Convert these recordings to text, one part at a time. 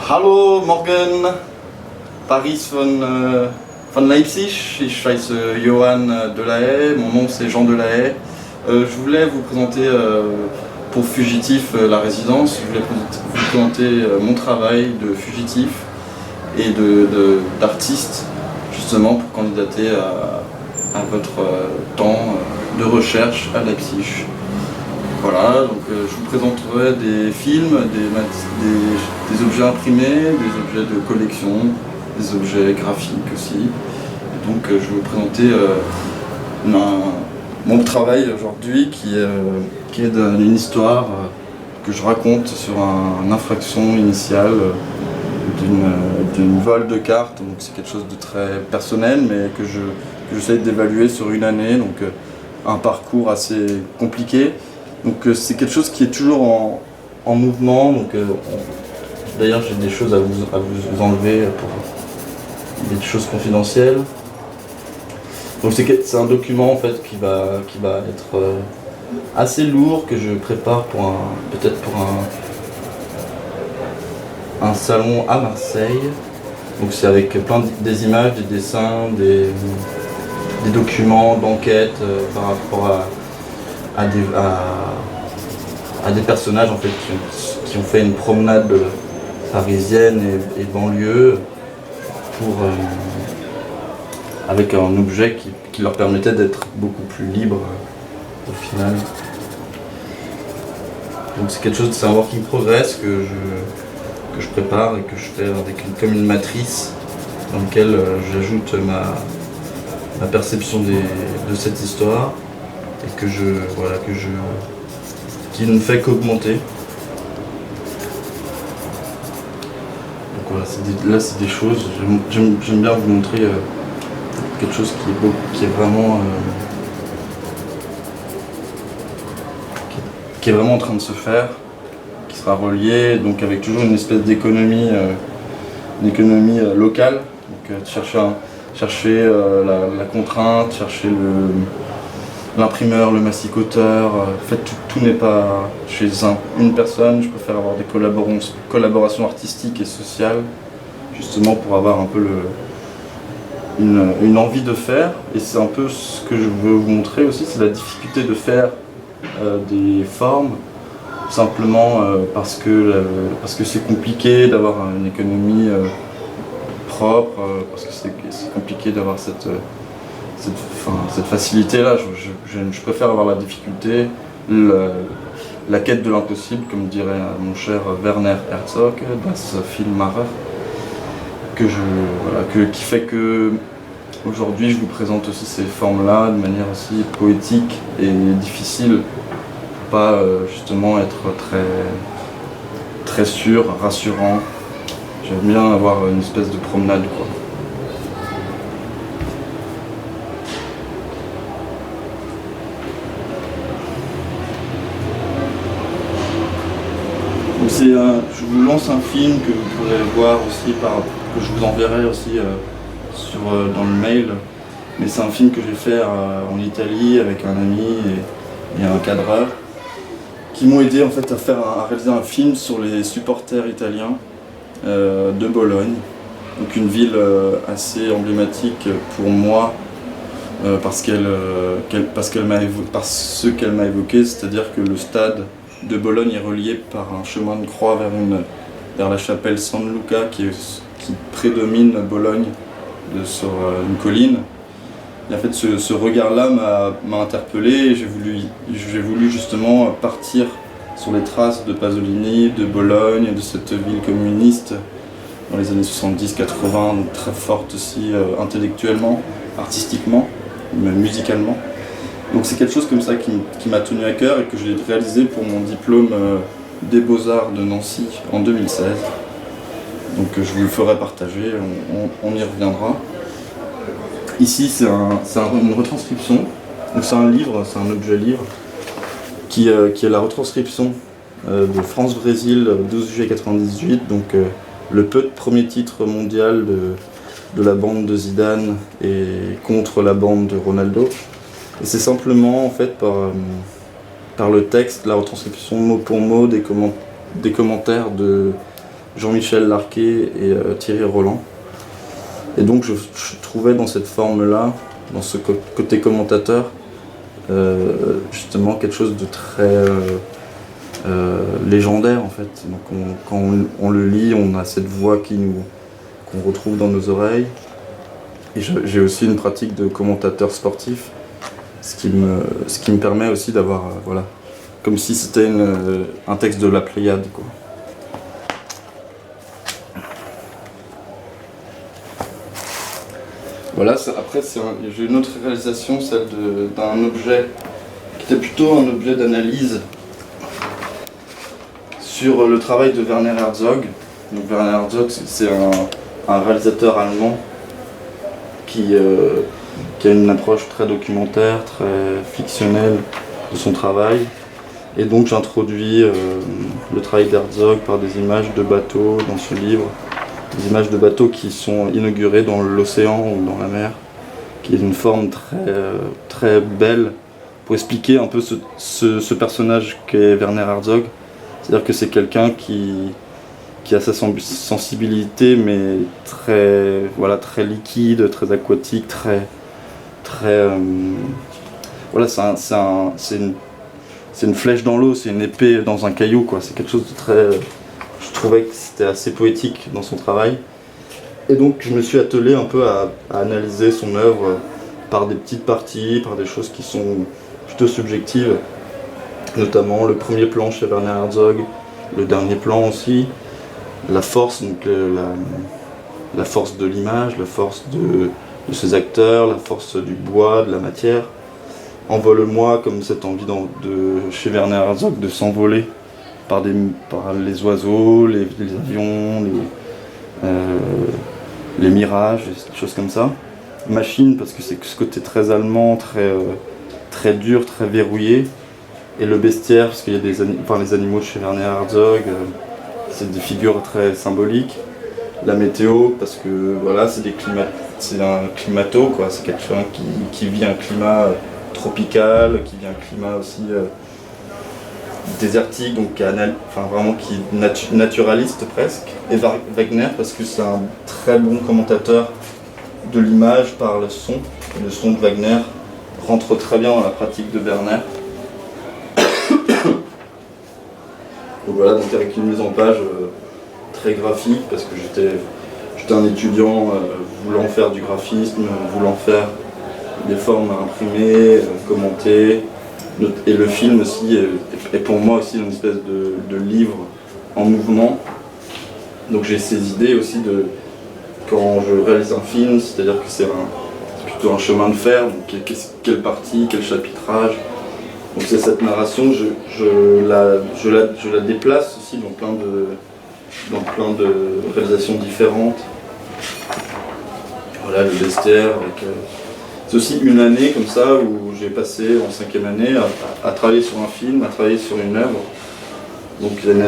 Hallo, morgen. Paris von Leipzig. Ich heiße Johan Delahaye. Mon nom c'est Jean Delahaye. Je voulais vous présenter pour Fugitif la résidence. Je voulais vous présenter mon travail de fugitif et d'artiste, justement pour candidater à votre temps de recherche à Leipzig. Voilà, donc je vous présenterai des films, des objets imprimés, des objets de collection, des objets graphiques aussi. Et donc je vais vous présenter mon travail aujourd'hui qui est d'une histoire que je raconte sur une infraction initiale d'une vol de cartes. Donc c'est quelque chose de très personnel mais que j'essaie d'évaluer sur une année, donc un parcours assez compliqué. Donc c'est quelque chose qui est toujours en mouvement. Donc d'ailleurs j'ai des choses à vous enlever pour des choses confidentielles. Donc c'est un document en fait qui va être assez lourd, que je prépare pour peut-être pour un salon à Marseille. Donc c'est avec des images, des dessins, des documents d'enquête par rapport à des personnages en fait qui ont fait une promenade parisienne et banlieue avec un objet qui leur permettait d'être beaucoup plus libres au final. Donc c'est quelque chose, c'est un work in progress que je prépare et que je fais avec comme une matrice dans laquelle j'ajoute ma perception de cette histoire et qui ne fait qu'augmenter. Donc voilà, là c'est des choses, j'aime bien vous montrer quelque chose qui est vraiment en train de se faire, qui sera relié, donc avec toujours une espèce d'économie locale. Donc chercher la contrainte, chercher l'imprimeur, le massicoteur. En fait tout n'est pas chez une personne. Je préfère avoir des collaborations artistiques et sociales, justement pour avoir un peu une envie de faire. Et c'est un peu ce que je veux vous montrer aussi, c'est la difficulté de faire des formes, simplement parce que c'est compliqué d'avoir une économie propre, parce que c'est compliqué d'avoir cette facilité-là. Je préfère avoir la difficulté, la quête de l'impossible, comme dirait mon cher Werner Herzog, Das Filmmacher, qui fait que aujourd'hui je vous présente aussi ces formes-là de manière aussi poétique et difficile, pour pas justement être très sûr, rassurant. J'aime bien avoir une espèce de promenade, quoi. Je vous lance un film que vous pourrez voir aussi, que je vous enverrai aussi dans le mail. Mais c'est un film que j'ai fait en Italie avec un ami et un cadreur qui m'ont aidé en fait à réaliser un film sur les supporters italiens de Bologne. Donc une ville assez emblématique pour moi parce ce qu'elle m'a évoqué, c'est-à-dire que le stade de Bologne est relié par un chemin de croix vers la chapelle San Luca qui prédomine Bologne sur une colline. Et en fait ce regard-là m'a interpellé et j'ai voulu justement partir sur les traces de Pasolini, de Bologne, de cette ville communiste dans les années 70-80, donc très forte aussi intellectuellement, artistiquement, même musicalement. Donc c'est quelque chose comme ça qui m'a tenu à cœur et que j'ai réalisé pour mon diplôme des Beaux-Arts de Nancy en 2016. Donc je vous le ferai partager, on y reviendra. Ici c'est une retranscription, donc c'est un livre, c'est un objet livre qui est la retranscription de France-Brésil 12 juillet 98, donc le premier titre mondial de la bande de Zidane et contre la bande de Ronaldo. Et c'est simplement en fait par le texte, la retranscription mot pour mot des commentaires Jean-Michel Larquet et Thierry Roland. Et donc je trouvais dans cette forme-là, dans ce côté commentateur, justement quelque chose de très légendaire en fait. Donc quand on le lit, on a cette voix qu'on retrouve dans nos oreilles. Et j'ai aussi une pratique de commentateur sportif, ce qui me permet aussi d'avoir, voilà, comme si c'était un texte de la Pléiade, quoi. Voilà, après j'ai une autre réalisation, celle d'un objet qui était plutôt un objet d'analyse sur le travail de Werner Herzog. Donc Werner Herzog, c'est un réalisateur allemand qui a une approche très documentaire, très fictionnelle de son travail. Et donc j'introduis le travail d'Herzog par des images de bateaux dans ce livre. Des images de bateaux qui sont inaugurées dans l'océan ou dans la mer, qui est une forme très belle pour expliquer un peu ce personnage qu'est Werner Herzog. C'est-à-dire que c'est quelqu'un qui a sa sensibilité, mais très liquide, très aquatique, voilà, c'est une flèche dans l'eau, c'est une épée dans un caillou, quoi. C'est quelque chose de très... Je trouvais que c'était assez poétique dans son travail. Et donc je me suis attelé un peu à analyser son œuvre par des petites parties, par des choses qui sont plutôt subjectives. Notamment le premier plan chez Werner Herzog, le dernier plan aussi. La force, donc la force de l'image, la force de ses acteurs, la force du bois, de la matière. Envole-moi, comme cette envie chez Werner Herzog de s'envoler par les oiseaux, les avions, les mirages, des choses comme ça. Machine, parce que c'est ce côté très allemand, très dur, très verrouillé. Et le bestiaire, parce qu'il y a les animaux chez Werner Herzog, c'est des figures très symboliques. La météo, parce que voilà, c'est un climato, quoi. C'est quelqu'un qui vit un climat tropical, qui vit un climat aussi désertique, donc vraiment qui est naturaliste presque. Et Wagner, parce que c'est un très bon commentateur de l'image par le son. Et le son de Wagner rentre très bien dans la pratique de Werner. Donc voilà, donc avec une mise en page très graphique, parce que j'étais un étudiant voulant faire du graphisme, voulant faire des formes imprimées, commentées. Et le film aussi est pour moi aussi une espèce de livre en mouvement. Donc j'ai ces idées aussi quand je réalise un film, c'est-à-dire que c'est plutôt un chemin de fer, donc quelle partie, quel chapitrage. Donc c'est cette narration, je la déplace aussi dans plein de réalisations différentes. Voilà, le bestiaire avec... C'est aussi une année comme ça où j'ai passé en 5e année à travailler sur un film, à travailler sur une œuvre. Donc une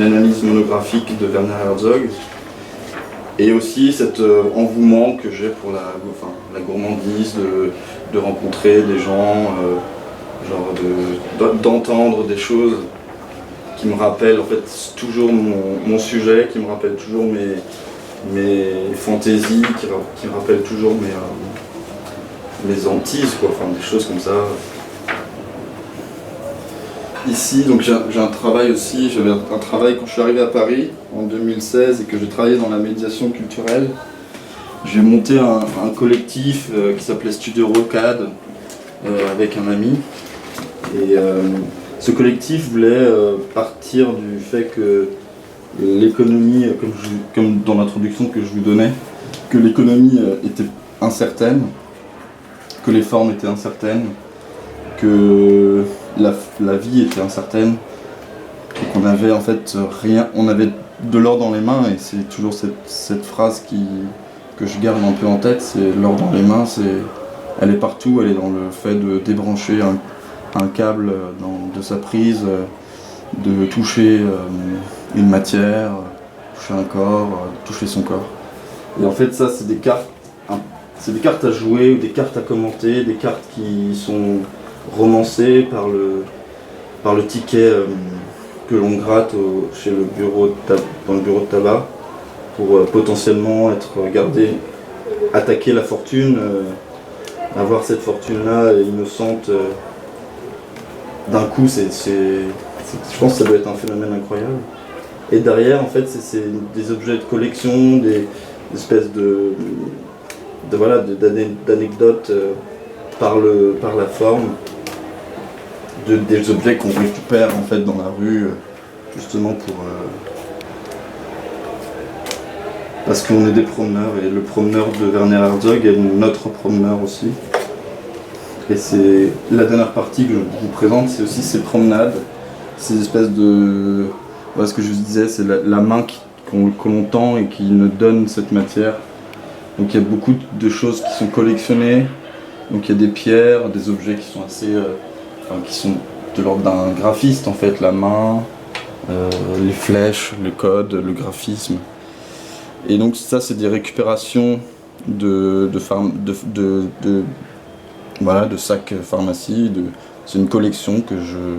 analyse monographique de Werner Herzog. Et aussi cet engouement que j'ai pour la gourmandise, de rencontrer des gens, d'entendre des choses qui me rappellent en fait toujours mon sujet, qui me rappellent toujours mes fantaisies, qui me rappellent toujours mes hantises, quoi, enfin des choses comme ça. Ici, donc j'ai un travail aussi, j'avais un travail quand je suis arrivé à Paris en 2016 et que j'ai travaillé dans la médiation culturelle. J'ai monté un collectif qui s'appelait Studio Rocade avec un ami. Et ce collectif voulait partir du fait que l'économie, comme dans l'introduction que je vous donnais, que l'économie était incertaine, que les formes étaient incertaines, que la vie était incertaine, et qu'on avait en fait rien, on avait de l'or dans les mains, et c'est toujours cette phrase que je garde un peu en tête, c'est l'or dans les mains, elle est partout, elle est dans le fait de débrancher un câble de sa prise, de toucher une matière, toucher un corps, toucher son corps. Et en fait ça c'est des cartes à jouer, ou des cartes à commenter, des cartes qui sont romancées par le ticket que l'on gratte chez dans le bureau de tabac pour potentiellement être gardé, attaquer la fortune, avoir cette fortune-là innocente d'un coup, je pense que ça doit être un phénomène incroyable. Et derrière, en fait, c'est des objets de collection, des espèces d'anecdotes par la forme, des objets qu'on récupère en fait dans la rue, justement parce qu'on est des promeneurs, et le promeneur de Werner Herzog est notre promeneur aussi. Et c'est la dernière partie que je vous présente, c'est aussi ces promenades, ces espèces de... Voilà ce que je vous disais, c'est la main que l'on tend et qui nous donne cette matière. Donc il y a beaucoup de choses qui sont collectionnées, donc il y a des pierres, des objets qui sont qui sont de l'ordre d'un graphiste en fait, la main, les flèches, le code, le graphisme. Et donc ça c'est des récupérations de sacs pharmacie, c'est une collection que je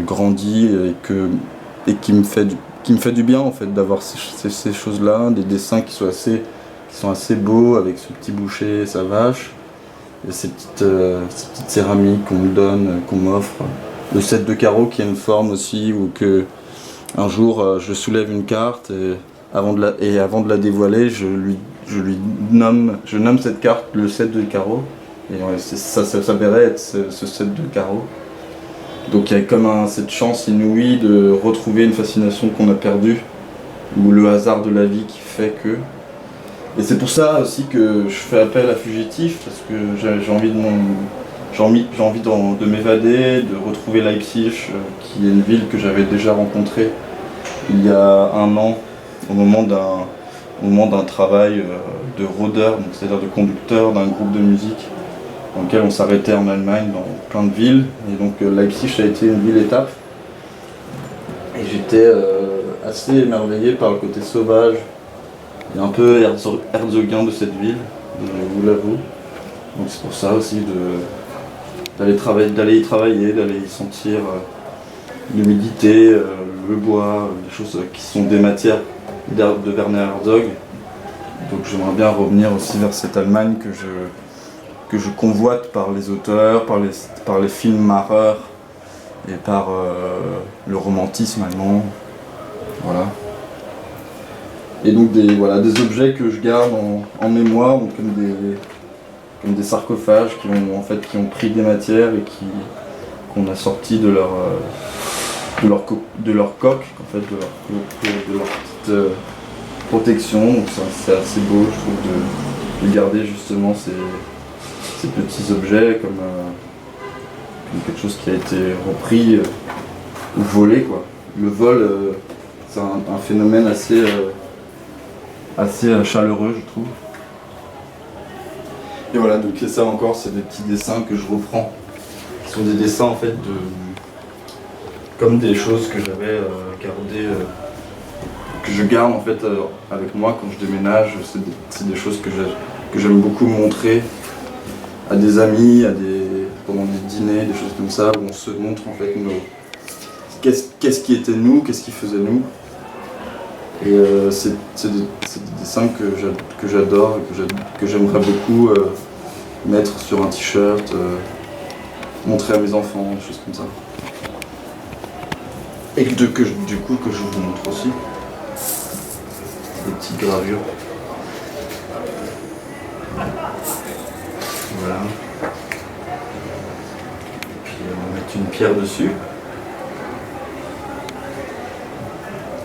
grandis et qui me fait du bien en fait d'avoir ces choses-là, des dessins qui sont assez beaux avec ce petit boucher et sa vache, et ces petites céramiques qu'on me donne, qu'on m'offre. Le set de carreaux qui a une forme aussi, où un jour je soulève une carte et avant de la dévoiler, je nomme cette carte le set de carreaux. Et ouais, ça s'avérait être ce set de carreaux. Donc il y a comme cette chance inouïe de retrouver une fascination qu'on a perdue, ou le hasard de la vie qui fait que... Et c'est pour ça aussi que je fais appel à Fugitif, parce que j'ai envie de m'évader, de retrouver Leipzig, qui est une ville que j'avais déjà rencontrée il y a un an, au moment d'un travail de rôdeur, c'est-à-dire de conducteur d'un groupe de musique dans lequel on s'arrêtait en Allemagne, dans plein de villes. Et donc Leipzig a été une ville-étape. Et j'étais assez émerveillé par le côté sauvage et un peu herzogien de cette ville, je vous l'avoue. Donc c'est pour ça aussi d'aller y travailler, d'aller y sentir l'humidité, le bois, des choses qui sont des matières de Werner Herzog. Donc j'aimerais bien revenir aussi vers cette Allemagne que je convoite par les auteurs, par les films Maurer et par le romantisme allemand. Voilà. Et donc des objets que je garde en mémoire, donc comme des sarcophages qui ont pris des matières et qu'on a sorti de leur coque, en fait, de leur petite protection. Donc c'est assez beau, je trouve, de garder justement ces petits objets comme quelque chose qui a été repris ou volé, quoi. Le vol, c'est un phénomène assez chaleureux, je trouve. Et voilà, donc ça encore, c'est des petits dessins que je reprends. Ce sont des dessins en fait comme des choses que j'avais gardées, que je garde en fait avec moi quand je déménage. C'est des choses que j'aime beaucoup montrer à des amis, pendant des dîners, des choses comme ça, où on se montre en fait qu'est-ce qui était nous, qu'est-ce qui faisait nous. Et c'est des dessins que j'adore, que j'aimerais beaucoup mettre sur un t-shirt, montrer à mes enfants, des choses comme ça. Et du coup que je vous montre aussi. Des petites gravures. Voilà. Et puis on va mettre une pierre dessus.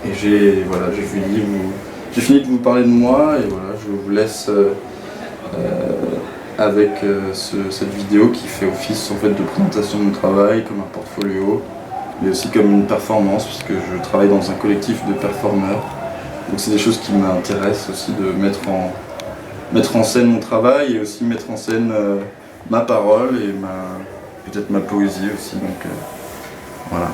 Et j'ai fini de vous parler de moi, et voilà, je vous laisse avec cette vidéo qui fait office en fait de présentation de mon travail, comme un portfolio, mais aussi comme une performance, puisque je travaille dans un collectif de performeurs. Donc c'est des choses qui m'intéressent aussi, de mettre en scène mon travail et aussi mettre en scène ma parole et peut-être ma poésie aussi. Donc voilà.